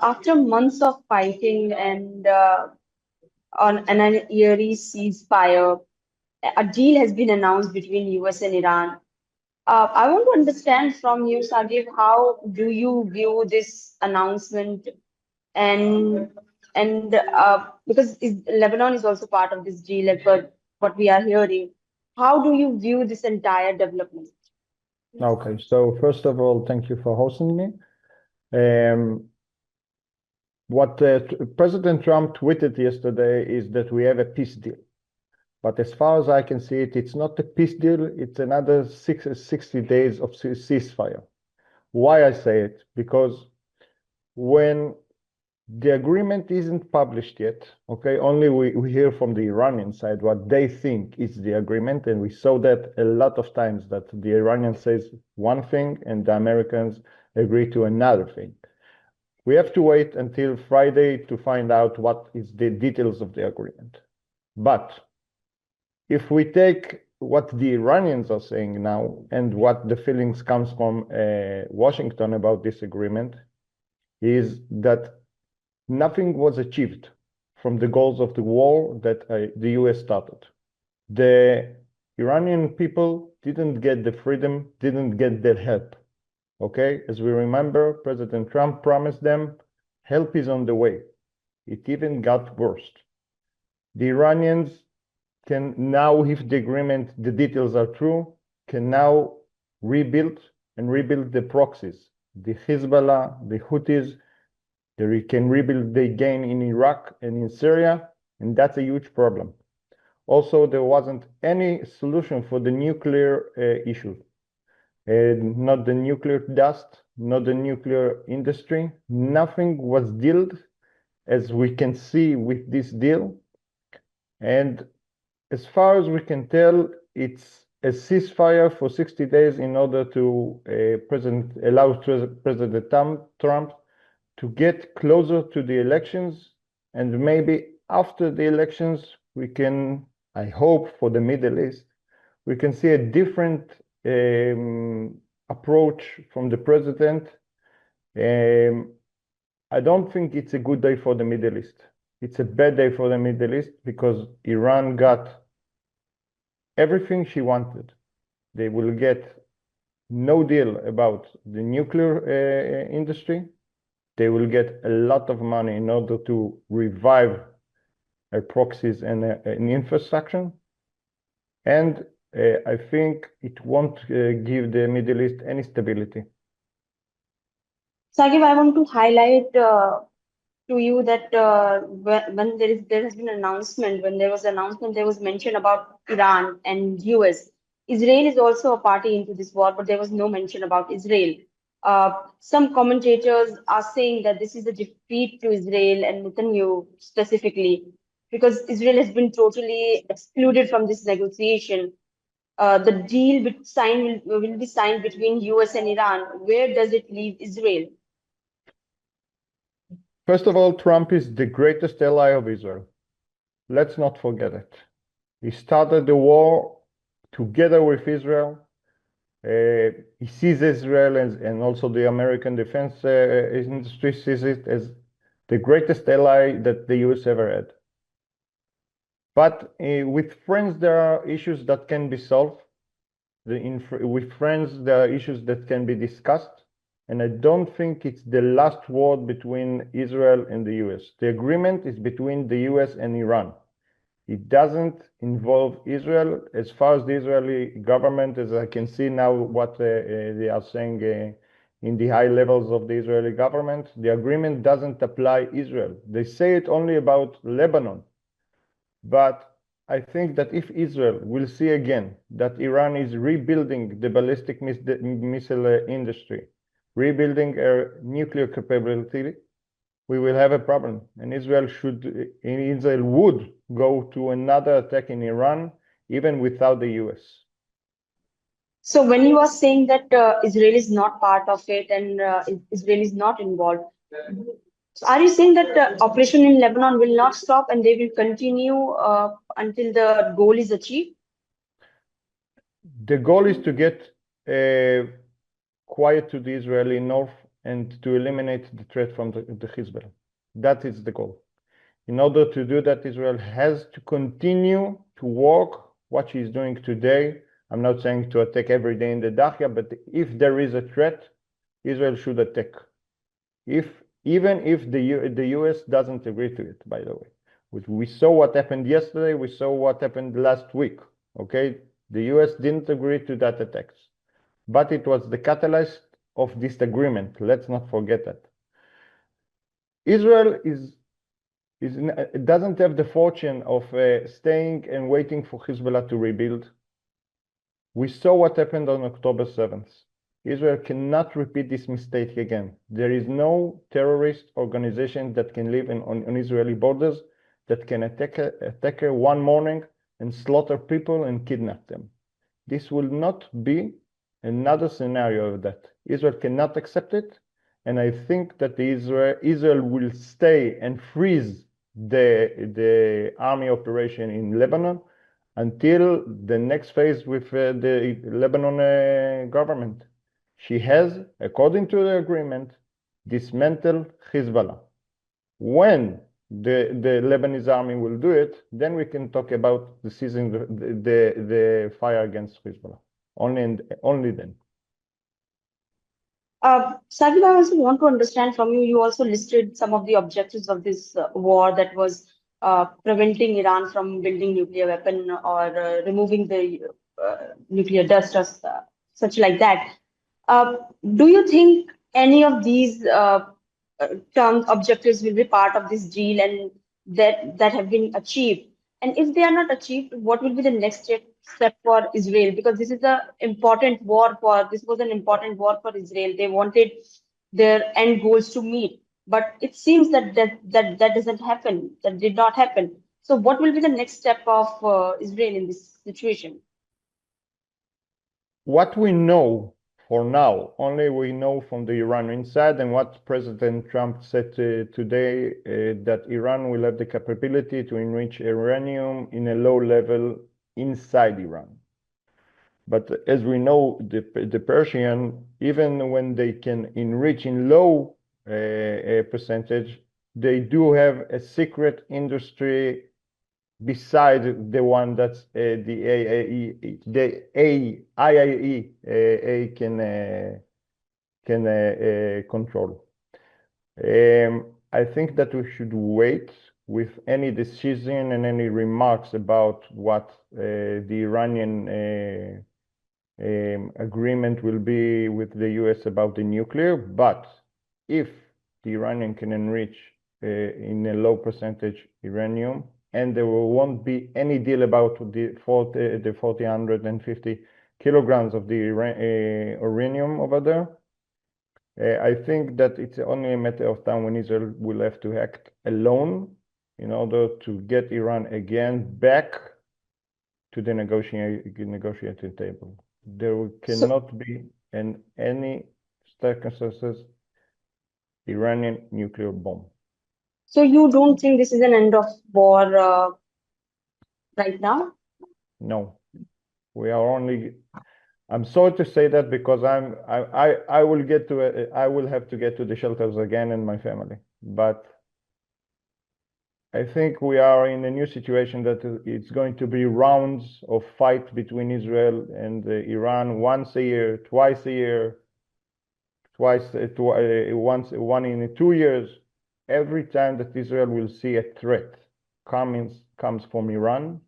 after months of fighting and on an eerie ceasefire, a deal has been announced between US and Iran. I want to understand from you, Sagiv, how do you view this announcement and because Lebanon is also part of this deal, like what we are hearing, how do you view this entire development? Okay, so first of all, thank you for hosting me. What President Trump tweeted yesterday is that we have a peace deal. But as far as I can see it, it's not a peace deal, it's another 60 days of ceasefire. Why I say it? Because when the agreement isn't published yet, okay, only we hear from the Iranian side what they think is the agreement, and we saw that a lot of times that the Iranian says one thing and the Americans agree to another thing. We have to wait until Friday to find out what is the details of the agreement. But if we take what the Iranians are saying now and what the feelings comes from Washington about this agreement is that nothing was achieved from the goals of the war that the US started. The Iranian people didn't get the freedom, didn't get the help. Okay, as we remember, President Trump promised them help is on the way. It even got worse. The Iranians can now, if the agreement, the details are true, can now rebuild the proxies, the Hezbollah, the Houthis. They can rebuild the gain in Iraq and in Syria, and that's a huge problem. Also, there wasn't any solution for the nuclear issue. Not the nuclear dust, not the nuclear industry. Nothing was dealt, as we can see with this deal. And as far as we can tell, it's a ceasefire for 60 days in order to allow President Trump to get closer to the elections. And maybe after the elections, we can, I hope for the Middle East, we can see a different approach from the president. I don't think it's a good day for the Middle East. It's a bad day for the Middle East because Iran got everything she wanted. They will get no deal about the nuclear industry. They will get a lot of money in order to revive proxies and infrastructure. And I think it won't give the Middle East any stability. Sagiv, I want to highlight to you that when there has been an announcement, when there was an announcement, there was mention about Iran and US. Israel is also a party into this war, but there was no mention about Israel. Some commentators are saying that this is a defeat to Israel and Netanyahu specifically, because Israel has been totally excluded from this negotiation. The deal will be signed between US and Iran. Where does it leave Israel? First of all, Trump is the greatest ally of Israel. Let's not forget it. He started the war together with Israel. He sees Israel and also the American defense industry sees it as the greatest ally that the US ever had. But with friends, there are issues that can be solved. With friends, there are issues that can be discussed. And I don't think it's the last word between Israel and the US. The agreement is between the US and Iran. It doesn't involve Israel. As far as the Israeli government, as I can see now what they are saying in the high levels of the Israeli government, the agreement doesn't apply Israel. They say it only about Lebanon. But I think that if Israel will see again that Iran is rebuilding the ballistic missile industry, rebuilding their nuclear capability, we will have a problem. And Israel would go to another attack in Iran, even without the US. So when you are saying that Israel is not part of it and Israel is not involved, so are you saying that the operation in Lebanon will not stop and they will continue until the goal is achieved? The goal is to get quiet to the Israeli north and to eliminate the threat from the Hezbollah. That is the goal. In order to do that, Israel has to continue to work what she is doing today. I'm not saying to attack every day in the Dahya, but if there is a threat, Israel should attack. Even if the US doesn't agree to it, by the way. We saw what happened yesterday, we saw what happened last week, okay? The US didn't agree to that attacks, but it was the catalyst of this agreement. Let's not forget that. Israel doesn't have the fortune of staying and waiting for Hezbollah to rebuild. We saw what happened on October 7th. Israel cannot repeat this mistake again. There is no terrorist organization that can live on Israeli borders that can attack one morning and slaughter people and kidnap them. This will not be another scenario of that. Israel cannot accept it, and I think that Israel will stay and freeze the army operation in Lebanon until the next phase with the Lebanon government. She has, according to the agreement, dismantled Hezbollah. When the Lebanese army will do it, then we can talk about the seizing the fire against Hezbollah. Only then. Sagiv, I also want to understand from you, you also listed some of the objectives of this war, that was preventing Iran from building nuclear weapon, or removing the nuclear dust, or such like that. Do you think any of these objectives will be part of this deal, and that have been achieved? And if they are not achieved, what will be the next step for Israel? Because this was an important war for Israel. They wanted their end goals to meet, but it seems that doesn't happen. That did not happen. So, what will be the next step of Israel in this situation? What we know for now, only we know from the Iranian side, and what President Trump said today, that Iran will have the capability to enrich uranium in a low level inside Iran. But as we know, the Persian, even when they can enrich in low percentage, they do have a secret industry beside the one that's the IAEA can control. I think that we should wait with any decision and any remarks about what the Iranian agreement will be with the US about the nuclear. But if the Iranian can enrich in a low percentage uranium, and there won't be any deal about the 1,450 kilograms of the uranium over there, I think that it's only a matter of time when Israel will have to act alone in order to get Iran again back to the negotiating table. There cannot be, in any circumstances, Iranian nuclear bomb. So you don't think this is an end of war right now? No, we are only. I'm sorry to say that, because I will have to get to the shelters again and my family. But I think we are in a new situation that it's going to be rounds of fight between Israel and Iran, once a year, twice a year, once in 2 years. Every time that Israel will see a threat comes from Iran,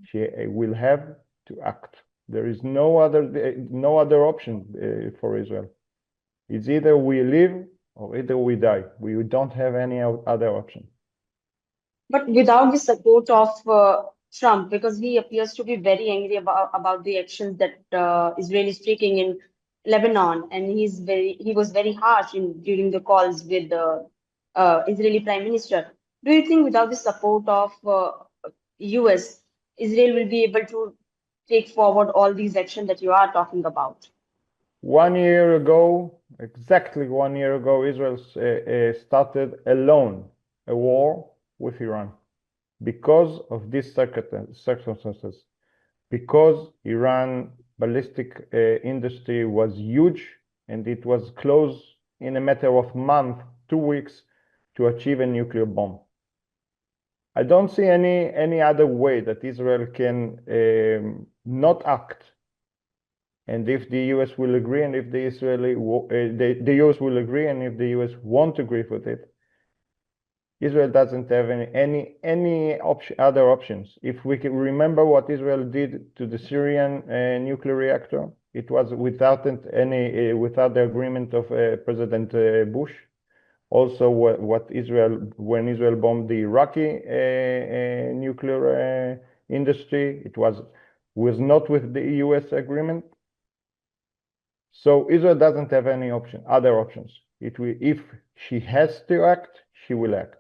she will have to act. There is no other option for Israel. It's either we live or either we die. We don't have any other option. But without the support of Trump, because he appears to be very angry about the actions that Israel is taking in Lebanon, and he was very harsh during the calls with the Israeli Prime Minister. Do you think without the support of US, Israel will be able to take forward all these actions that you are talking about? 1 year ago, exactly 1 year ago, Israel started alone a war with Iran because of these circumstances. Because Iran ballistic industry was huge and it was close in a matter of month, 2 weeks, to achieve a nuclear bomb. I don't see any other way that Israel can not act. And if the US will agree, and if the US will agree, and if the US won't agree with it, Israel doesn't have any other options. If we can remember what Israel did to the Syrian nuclear reactor, it was without the agreement of President Bush. Also, when Israel bombed the Iraqi nuclear industry, it was not with the US agreement. So Israel doesn't have any other options. If she has to act, she will act.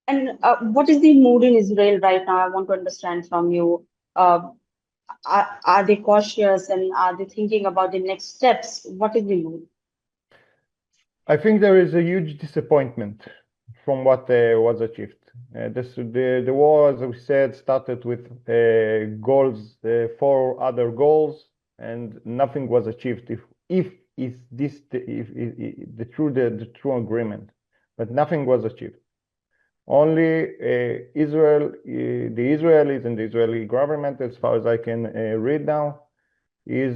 And what is the mood in Israel right now? I want to understand from you. Are they cautious and are they thinking about the next steps? What is the mood? I think there is a huge disappointment from what was achieved. The war, as we said, started with goals, 4 other goals, and nothing was achieved. If the true agreement, but nothing was achieved. Only Israel, the Israelis and the Israeli government, as far as I can read now, is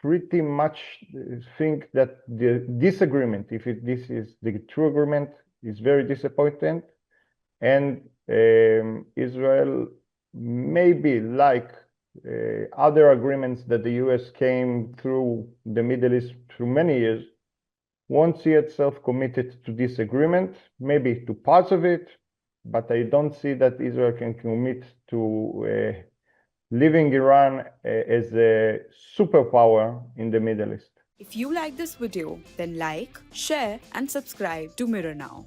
pretty much think that this agreement, this is the true agreement, is very disappointing, and Israel maybe like other agreements that the US came through the Middle East through many years, won't see itself committed to this agreement, maybe to parts of it, but I don't see that Israel can commit to leaving Iran as a superpower in the Middle East. If you like this video, then like, share and subscribe to Mirror Now.